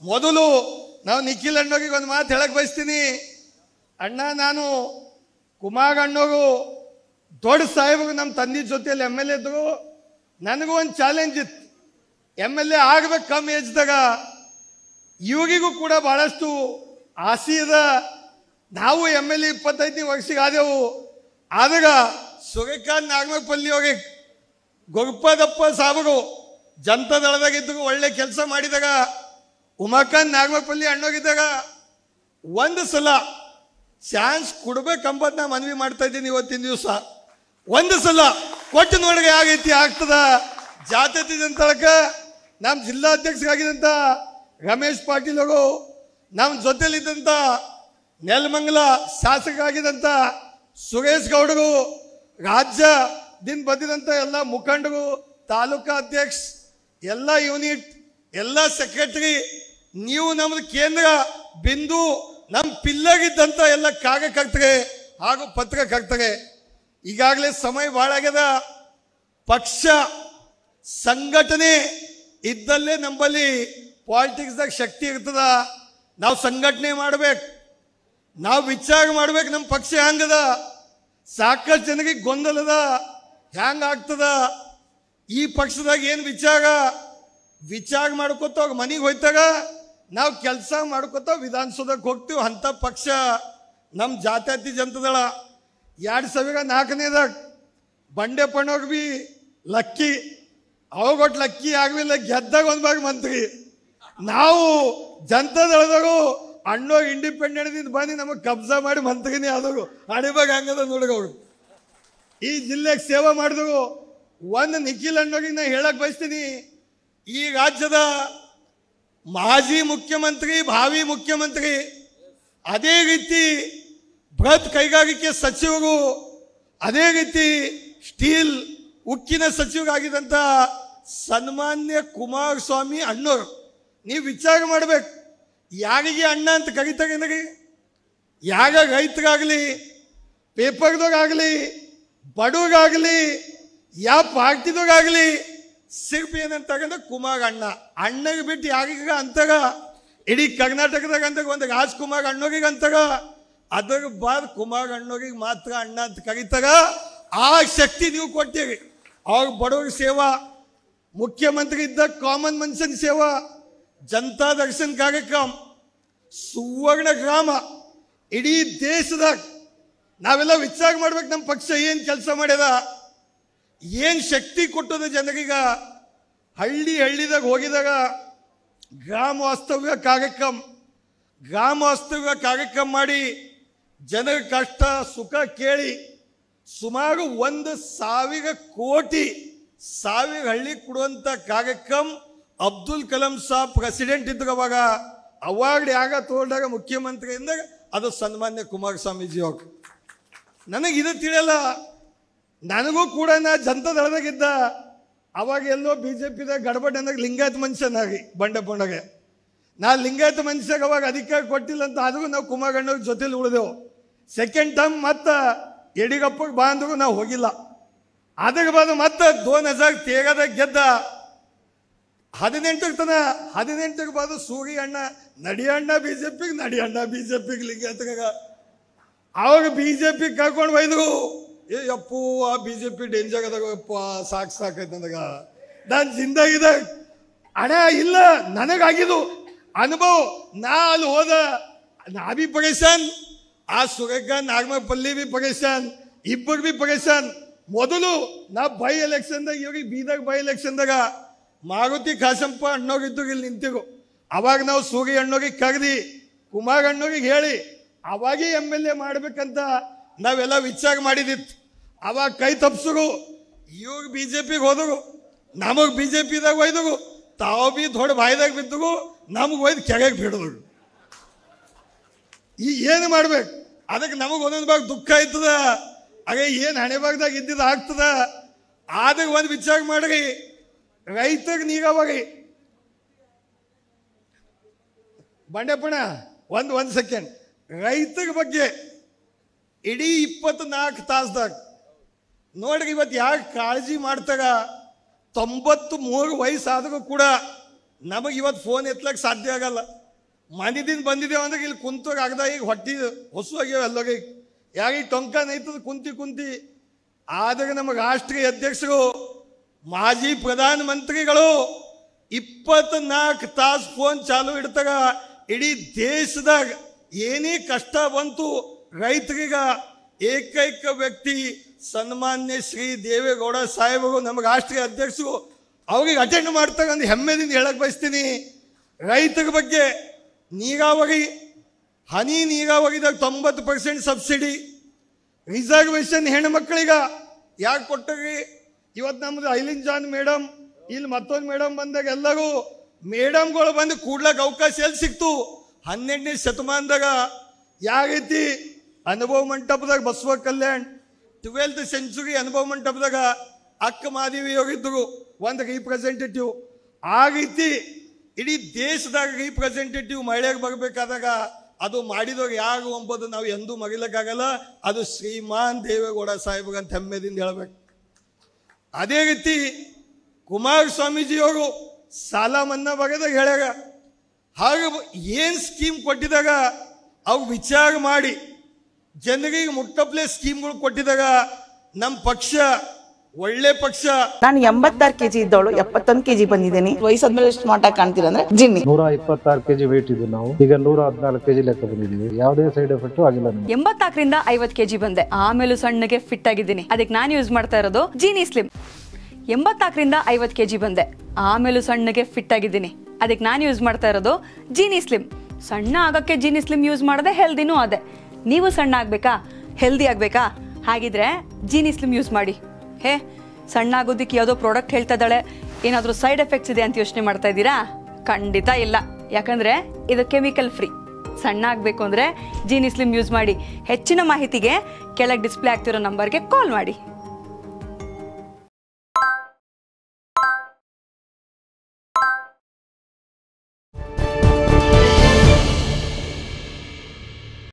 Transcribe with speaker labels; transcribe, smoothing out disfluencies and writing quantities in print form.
Speaker 1: ಮೊದಲು ನಾವು ನಿಖಿಲ್ ಅಣ್ಣೋಗಿಗೆ ಒಂದು ಮಾತು ಹೇಳಕ್ ಬಯಸ್ತೀನಿ. ಅಣ್ಣ, ನಾನು ಕುಮಾರ್ ಅಣ್ಣೋಗು ದೊಡ್ಡ ಸಾಹೇಬ್ರು ನಮ್ಮ ತಂದೆ ಜೊತೆಯಲ್ಲಿ MLA ಇದ್ರು. ನನಗೂ ಒಂದು ಚಾಲೆಂಜ್ ಇತ್ತು, MLA ಆಗ್ಬೇಕು ಕಮ್ಮಿ ಏಜ್ದಾಗ. ಇವಾಗಿಗೂ ಕೂಡ ಬಹಳಷ್ಟು ಆಸೆ ಅದ. ನಾವು MLA 25 ವರ್ಷಕ್ಕೆ ಆದೆವು. ಆದಾಗ ಸೂರ್ಯಕಾಂತ್ ನಾಗಮಪಲ್ಲಿ ಹೋಗಿ ಗೊರಪದಪ್ಪ ಸಾಬರು ಜನತಾದಳದಾಗಿದ್ದು ಒಳ್ಳೆ ಕೆಲಸ ಮಾಡಿದಾಗ, ಉಮಾಕಾಂತ್ ನಾಗಮಪಲ್ಲಿ ಅಣ್ಣೋಗಿದ್ದಾಗ ಒಂದು ಸಲ ಚಾನ್ಸ್ ಕೊಡ್ಬೇಕಂಬತ್ ನಾ ಮನವಿ ಮಾಡ್ತಾ ಇದ್ದೀನಿ. ಇವತ್ತಿನ ದಿವಸ ಒಂದು ಸಲ ಕೊಟ್ಟು ನೋಡ್ರಿ ಯಾವ ರೀತಿ ಆಗ್ತದ. ಜಾತ್ಯತೀತ ಜನತಾದಳಕ ನಮ್ಮ ಜಿಲ್ಲಾಧ್ಯಕ್ಷರಾಗಿದ್ದಂಥ ರಮೇಶ್ ಪಾಟೀಲ್ ಅವರು, ನಮ್ಮ ಜೊತೆಲಿದ್ದಂಥ ನೆಲಮಂಗಲ ಶಾಸಕರಾಗಿದ್ದಂಥ ಸುರೇಶ್ ಗೌಡರು, ರಾಜ್ಯದಿಂದ ಬಂದಿದಂಥ ಎಲ್ಲ ಮುಖಂಡರು, ತಾಲೂಕಾ ಅಧ್ಯಕ್ಷ, ಎಲ್ಲ ಯೂನಿಟ್, ಎಲ್ಲ ಸೆಕ್ರೆಟರಿ, ನೀವು ನಮ್ಮದು ಕೇಂದ್ರ ಬಿಂದು, ನಮ್ಮ ಪಿಲ್ಲಗಿದ್ದಂಥ ಎಲ್ಲ ಕಾರ್ಯಕರ್ತರೆ ಹಾಗೂ ಪತ್ರಕರ್ತರೆ, ಈಗಾಗಲೇ ಸಮಯ ಭಾಳ ಆಗ್ಯದ. ಪಕ್ಷ ಸಂಘಟನೆ ಇದ್ದಲ್ಲೇ ನಮ್ಮಲ್ಲಿ ಪಾಲಿಟಿಕ್ಸ್ದಾಗ ಶಕ್ತಿ ಇರ್ತದ. ನಾವು ಸಂಘಟನೆ ಮಾಡ್ಬೇಕು, ನಾವು ವಿಚಾರ ಮಾಡ್ಬೇಕು ನಮ್ಮ ಪಕ್ಷ ಹೆಂಗದ. ಸಾಕಷ್ಟು ಜನರಿಗೆ ಗೊಂದಲದ, ಹೆಂಗ ಆಗ್ತದ ಈ ಪಕ್ಷದಾಗ ಏನು ವಿಚಾರ ಮಾಡ್ಕೊತ ಮನೆಗೆ ಹೋಯ್ತಾಗ ನಾವು ಕೆಲಸ ಮಾಡ್ಕೊತ ವಿಧಾನಸೌಧಕ್ಕೆ ಹೋಗ್ತೀವಿ. ಅಂಥ ಪಕ್ಷ ನಮ್ಮ ಜಾತ್ಯತೀತ ಜನತಾದಳ. 2004ನೇದಾಗ ಬಂಡೆಪ್ಪಣ್ಣವ್ರಿಗೆ ಬಿ ಲಕ್ಕಿ, ಅವಾಗೊಟ್ಟು ಲಕ್ಕಿ ಆಗಲಿಲ್ಲ, ಗೆದ್ದಾಗ ಒಂದು ಭಾಗ ಮಂತ್ರಿ. ನಾವು ಜನತಾದಳದಾಗು ಅಣ್ಣೋಗಿ ಇಂಡಿಪೆಂಡೆಂಟ್ ಬಂದು ನಮಗೆ ಕಬ್ಜಾ ಮಾಡಿ ಮಂತ್ರಿನೇ ಆದವು. ಅಡಿಬಾಗ ಹಂಗದ ನೋಡ್ಗ ಅವರು ಈ ಜಿಲ್ಲೆಗೆ ಸೇವೆ ಮಾಡಿದ್ರು. ಒಂದು ನಿಖಿಲ್ ಅಣ್ಣೋಗಿ ನಾ ಹೇಳಕ್ ಬಯಸ್ತೀನಿ, ಈ ರಾಜ್ಯದ ಮಾಜಿ ಮುಖ್ಯಮಂತ್ರಿ, ಭಾವಿ ಮುಖ್ಯಮಂತ್ರಿ, ಅದೇ ರೀತಿ ಬೃಹತ್ ಕೈಗಾರಿಕೆ ಸಚಿವರು, ಅದೇ ರೀತಿ ಸ್ಟೀಲ್ ಉಕ್ಕಿನ ಸಚಿವರಾಗಿದ್ದಂಥ ಸನ್ಮಾನ್ಯ ಕುಮಾರಸ್ವಾಮಿ ಅಣ್ಣವರು, ನೀವು ವಿಚಾರ ಮಾಡ್ಬೇಕು. ಯಾರಿಗೆ ಅಣ್ಣ ಅಂತ ಕರೀತಾರೆ ನನಗೆ? ಯಾಗ ರೈತರಾಗಲಿ, ಪೇಪರ್ದಾಗಲಿ, ಬಡವರಾಗಲಿ, ಯಾವ ಪಾರ್ಟಿದಾಗಲಿ ಸಿರ್ಫ್ ಏನಂತಂದ್ರೆ ಕುಮಾರ್ ಅಣ್ಣ. ಅಣ್ಣಗೆ ಬಿಟ್ಟು ಯಾರಿಗ ಅಂತಾಗ ಇಡೀ ಕರ್ನಾಟಕದಾಗ ಅಂತಾಗ ಒಂದು ರಾಜ್ಕುಮಾರ್ ಅಣ್ಣೋರಿಗೆ ಅಂತಾಗ, ಅದ್ರ ಬಾದ್ ಕುಮಾರ್ ಅಣ್ಣೋರಿಗೆ ಮಾತ್ರ ಅಣ್ಣ ಅಂತ ಕರೀತಾಗ. ಆ ಶಕ್ತಿ ನೀವು ಕೊಡ್ತೀರಿ. ಅವ್ರ ಬಡವ್ರ ಸೇವಾ, ಮುಖ್ಯಮಂತ್ರಿ ಇದ್ದ ಕಾಮನ್ ಮನುಷ್ಯನ ಸೇವಾ, ಜನತಾ ದರ್ಶನ್ ಕಾರ್ಯಕ್ರಮ, ಸುವರ್ಣ ಗ್ರಾಮ, ಇಡೀ ದೇಶದಾಗ ನಾವೆಲ್ಲ ವಿಚಾರ ಮಾಡ್ಬೇಕು ನಮ್ಮ ಪಕ್ಷ ಏನು ಕೆಲಸ ಮಾಡ್ಯದ, ಏನು ಶಕ್ತಿ ಕೊಟ್ಟದ ಜನರೀಗ. ಹಳ್ಳಿದಾಗ ಹೋಗಿದಾಗ ಗ್ರಾಮ ವಾಸ್ತವ್ಯ ಕಾರ್ಯಕ್ರಮ ಮಾಡಿ ಜನರ ಕಷ್ಟ ಸುಖ ಕೇಳಿ ಸುಮಾರು 1,000 ಕೋಟಿ ಹಳ್ಳಿ ಕೊಡುವಂಥ ಕಾರ್ಯಕ್ರಮ ಅಬ್ದುಲ್ ಕಲಾಂ ಸಾಬ್ ಪ್ರೆಸಿಡೆಂಟ್ ಇದ್ರು. ಅವಾಗ ಅವಾರ್ಡ್ ಯಾಗ ತಗೊಂಡಾಗ ಮುಖ್ಯಮಂತ್ರಿಯಿಂದ ಅದು ಸನ್ಮಾನ್ಯ ಕುಮಾರಸ್ವಾಮೀಜಿ ಅವರು. ನನಗಿದು ತಿಳಿಯಲ್ಲ. ನನಗೂ ಕೂಡ ನಾ ಜನತಾದಳದಾಗಿದ್ದ, ಅವಾಗ ಎಲ್ಲೋ BJPದಾಗ ಗಡಬಡ್ ಅಂದಾಗ ಲಿಂಗಾಯತ ಮನುಷ್ಯನಾಗಿ ಬಂಡೆಪ್ಪಣ್ಣಗೆ ನಾ ಲಿಂಗಾಯತ ಮನುಷ್ಯಾಗ ಅವಾಗ ಅಧಿಕಾರ ಕೊಟ್ಟಿಲ್ಲ ಅಂತ ಆದರೂ ನಾವು ಕುಮಾರಣ್ಣವ್ರ ಜೊತೆಲಿ ಉಳಿದೆವು. ಸೆಕೆಂಡ್ ಟರ್ಮ್ ಮತ್ತೆ ಯಡಿಯೂರಪ್ಪಗೆ ಬಾ ಅಂದ್ರೂ ನಾವು ಹೋಗಿಲ್ಲ. ಅದಕ್ಕೆ ಬಾದು ಮತ್ತೆ 2013ದಾಗ ಗೆದ್ದ. 18ಕ್ಕೆ ಬಾದು ಸೂರಿ ಅಣ್ಣ ನಡಿಯಣ್ಣ BJPಗೆ ಲಿಂಗಾಯತಗ. ಅವಾಗ BJP ಕರ್ಕೊಂಡು ಒಯ್ದ್ರು. ಅಪ್ಪು ಆ BJP ಡೇಂಜರ್ ಅದಾಗಪ್ಪ, ಸಾಕೈತೆ ನನಗ. ನಾನು ಜಿಂದಾಗಿದಾಗ ಅಣ್ಣ ಇಲ್ಲ, ನನಗಾಗಿದ್ದು ಅನುಭವ. ನಾ ಅಲ್ಲಿ ಹೋದ, ನಾ ಬಿ ಪರೇಶಾನ್, ಆ ಸೂರ್ಯಕಾಂತ್ ನಾಗಮಪಲ್ಲಿ ಬಿ ಪರೇಶಾನ್, ಇಬ್ಬರು ಬಿ ಪರೇಶಾನ್. ಮೊದಲು ನಾ ಬೈ ಎಲೆಕ್ಷನ್ದಾಗ, ಇವ್ರಿಗೆ ಬೀದಾಗ ಬೈ ಎಲೆಕ್ಷನ್ದಾಗ ಮಾರುತಿ ಕಾಶಂಪ ಅಣ್ಣೋಗಿದ್ದು ಇಲ್ಲಿ ನಿಂತಿರು. ಅವಾಗ ನಾವು ಸೂರಿ ಅಣ್ಣೋಗಿ ಕರೆದಿ ಕುಮಾರ್ ಅಣ್ಣೋಗಿಗೆ ಹೇಳಿ ಅವಾಗೇ MLA ಮಾಡ್ಬೇಕಂತ ನಾವೆಲ್ಲ ವಿಚಾರ ಮಾಡಿದಿತ್ತು. ಅವಾಗ ಕೈ ತಪ್ಸರು. ಇವಾಗ BJPಗೆ ಹೋದರು, ನಮಗೆ BJPದಾಗ ಒಯ್ದರು. ತಾವು ಬಿ ದೊಡ್ಡ ಬಾಯಿದಾಗ ಬಿದ್ದರು, ನಮಗೆ ಒಯ್ದು ಕೆರೆಗೆ ಬಿಡಿದ್ರು. ಈಗ ಏನು ಮಾಡ್ಬೇಕು? ಅದಕ್ಕೆ ನಮಗೆ ಒಂದೊಂದು ಭಾಗ ದುಃಖ ಆಯ್ತದ. ಹಾಗೆ ಏನು ಹಣೆ ಭಾಗದಾಗ ಇದ್ದಿದ್ದು ಆಗ್ತದ. ಆದಾಗ ಒಂದು ವಿಚಾರ ಮಾಡ್ರಿ, ರೈತರಿಗೆ ನೀರಾವರಿ. ಬಂಡೆಪ್ಪಣ ಒಂದು ಸೆಕೆಂಡ್. ರೈತರ ಬಗ್ಗೆ ಇಡೀ 24 ತಾಸ್ದಾಗ ನೋಡ್ರಿ, ಇವತ್ತು ಯಾಕೆ ಕಾಳಜಿ ಮಾಡ್ತಾಗ 93 ವಯಸ್ಸಾದರೂ ಕೂಡ ನಮಗೆ ಇವತ್ತು ಫೋನ್ ಎತ್ತಲಕ್ಕೆ ಸಾಧ್ಯ ಆಗಲ್ಲ. ಮನೆದಿಂದ ಬಂದಿದ್ದೇವೆ ಅಂದ್ರೆ ಇಲ್ಲಿ ಕುಂತಾಗ ಆಗದ ಈಗ ಹೊಟ್ಟಿ ಹೊಸುವಾಗ್ಯಾವ ಎಲ್ಲೋಗಿ ಯಾಕೆ ಟೊಂಕ ನೈತದ ಕುಂತಿ ಆದರೆ ನಮ್ಮ ರಾಷ್ಟ್ರೀಯ ಅಧ್ಯಕ್ಷರು ಮಾಜಿ ಪ್ರಧಾನಮಂತ್ರಿಗಳು 24 ತಾಸು ಫೋನ್ ಚಾಲು ಇಡ್ತಾಗ ಇಡೀ ದೇಶದಾಗ ಏನೇ ಕಷ್ಟ ಬಂತು ರೈತರಿಗ ಏಕೈಕ ವ್ಯಕ್ತಿ ಸನ್ಮಾನ್ಯ ಶ್ರೀ ದೇವೇಗೌಡ ಸಾಹೇಬರು ನಮ್ಮ ರಾಷ್ಟ್ರೀಯ ಅಧ್ಯಕ್ಷರು ಅವ್ರಿಗೆ ಅಟೆಂಡ್ ಮಾಡ್ತಾರೆ ಅಂತ ಹೆಮ್ಮೆದಿಂದ ಹೇಳಕ್ಕೆ ಬಯಸ್ತೀನಿ. ರೈತರ ಬಗ್ಗೆ ನೀರಾವರಿ ಹನಿ ನೀರಾವರಿದಾಗ 90% ಸಬ್ಸಿಡಿ, ರಿಸರ್ವೇಷನ್ ಹೆಣ್ಮಕ್ಳಿಗ ಯಾಕೆ ಕೊಟ್ಟರಿ? ಇವತ್ತು ನಮ್ಮದು ಐಲಿನ್ ಜಾನ್ ಮೇಡಮ್ ಇಲ್ಲಿ ಮತ್ತೊಂದು ಮೇಡಮ್ ಬಂದಾಗ ಎಲ್ಲರೂ ಮೇಡಮ್ಗಳು ಬಂದು ಕೂಡ್ಲಕ್ಕೆ ಅವಕಾಶ ಎಲ್ಲಿ ಸಿಕ್ತು? 12ನೇ ಶತಮಾನದಾಗ ಯಾವ ರೀತಿ ಅನುಭವ ಮಂಟಪದಾಗ ಬಸವ ಕಲ್ಯಾಣ್ 12th ಸೆಂಚುರಿ ಅನುಭವ ಮಂಟಪದಾಗ ಅಕ್ಕ ಮಾದೇವಿ ಹೋಗಿದ್ದರು ಒಂದು ರೀಪ್ರೆಸೆಂಟೇಟಿವ್. ಆ ರೀತಿ ಇಡೀ ದೇಶದಾಗ ರೀಪ್ರೆಸೆಂಟೇಟಿವ್ ಮಹಿಳೆಗೆ ಬರಬೇಕಾದಾಗ ಅದು ಮಾಡಿದವ್ರು ಯಾರು ಎಂಬುದು ನಾವು ಎಂದೂ ಮರಿಲಿಕ್ಕಾಗಲ್ಲ. ಅದು ಶ್ರೀಮಾನ್ ದೇವೇಗೌಡ ಸಾಹೇಬ್ರಂತ ಹೆಮ್ಮೆದಿಂದ ಹೇಳಬೇಕು. ಅದೇ ರೀತಿ ಕುಮಾರಸ್ವಾಮೀಜಿಯವರು ಸಾಲ ಮನ್ನಾ ಬಗೆದಾಗ ಹೇಳ್ಯಾರ. ಹಾಗೆ ಏನು ಸ್ಕೀಮ್ ಕೊಟ್ಟಿದಾಗ ಅವು ವಿಚಾರ ಮಾಡಿ ಜನರಿಗೆ ಮುಟ್ಟಪ್ಲೆ ಸ್ಕೀಮ್ಗಳು ಕೊಟ್ಟಿದಾಗ ನಮ್ಮ ಪಕ್ಷ ಒಳ್ಳೆ ಪಕ್ಷ.
Speaker 2: ನಾನು 86 kg ಇದ್ದವಳು 71 kg ಬಂದಿದ್ದೀನಿ. ವಯಸ್ಸಾದ್ಮೇಲೆ ಎಷ್ಟು ಸ್ಮಾರ್ಟ್ ಆಗಿ ಕಾಣ್ತೀರಾ ಅಂದ್ರೆ ಜಿನ್ನಿ.
Speaker 3: 126 kg ವೇಟ್ ಇದೆ. ನಾವು ಈಗ 114 kg ಲೆಕ್ಕ ಬಂದಿದ್ದೀವಿ. ಯಾವುದೇ ಸೈಡ್ ಎಫೆಕ್ಟ್ ಆಗಿಲ್ಲ.
Speaker 4: 84ರಿಂದ 50 kg ಬಂದೆ. ಆಮೇಲೆ ಸಣ್ಣಗೆ ಫಿಟ್ ಆಗಿದ್ದೀನಿ. ಅದಕ್ಕೆ ನಾನು ಯೂಸ್ ಮಾಡ್ತಾ ಇರೋದು ಜೀನಿ ಸ್ಲಿಮ್. 84ರಿಂದ 50 kg ಬಂದೆ. ಆಮೇಲೆ ಸಣ್ಣಗೆ ಫಿಟ್ ಆಗಿದ್ದೀನಿ. ಅದಕ್ಕೆ ನಾನು ಯೂಸ್ ಮಾಡ್ತಾ ಇರೋದು ಜೀನಿ ಸ್ಲಿಮ್. ಸಣ್ಣ ಆಗಕ್ಕೆ ಜೀನಿ ಸ್ಲಿಮ್ ಯೂಸ್ ಮಾಡದೆ ಹೆಲ್ದಿನೂ ಅದೇ. ನೀವು ಸಣ್ಣ ಆಗ್ಬೇಕಾ, ಹೆಲ್ದಿ ಆಗ್ಬೇಕಾ? ಹಾಗಿದ್ರೆ ಜೀನಿ ಸ್ಲಿಮ್ ಯೂಸ್ ಮಾಡಿ. ಹೇ, ಸಣ್ಣ ಆಗೋದಕ್ಕೆ ಯಾವುದೋ ಪ್ರಾಡಕ್ಟ್ ಹೇಳ್ತಾ ಇದ್ದಾಳೆ, ಏನಾದರೂ ಸೈಡ್ ಎಫೆಕ್ಟ್ಸ್ ಇದೆ ಅಂತ ಯೋಚನೆ ಮಾಡ್ತಾ ಇದ್ದೀರಾ? ಖಂಡಿತ ಇಲ್ಲ. ಯಾಕಂದರೆ ಇದು ಕೆಮಿಕಲ್ ಫ್ರೀ. ಸಣ್ಣ ಆಗಬೇಕು ಅಂದರೆ ಜೀನಿ ಸ್ಲಿಮ್ ಯೂಸ್ ಮಾಡಿ. ಹೆಚ್ಚಿನ ಮಾಹಿತಿಗೆ ಕೆಳಗೆ ಡಿಸ್ಪ್ಲೇ ಆಗ್ತಿರೋ ನಂಬರ್ಗೆ ಕಾಲ್ ಮಾಡಿ.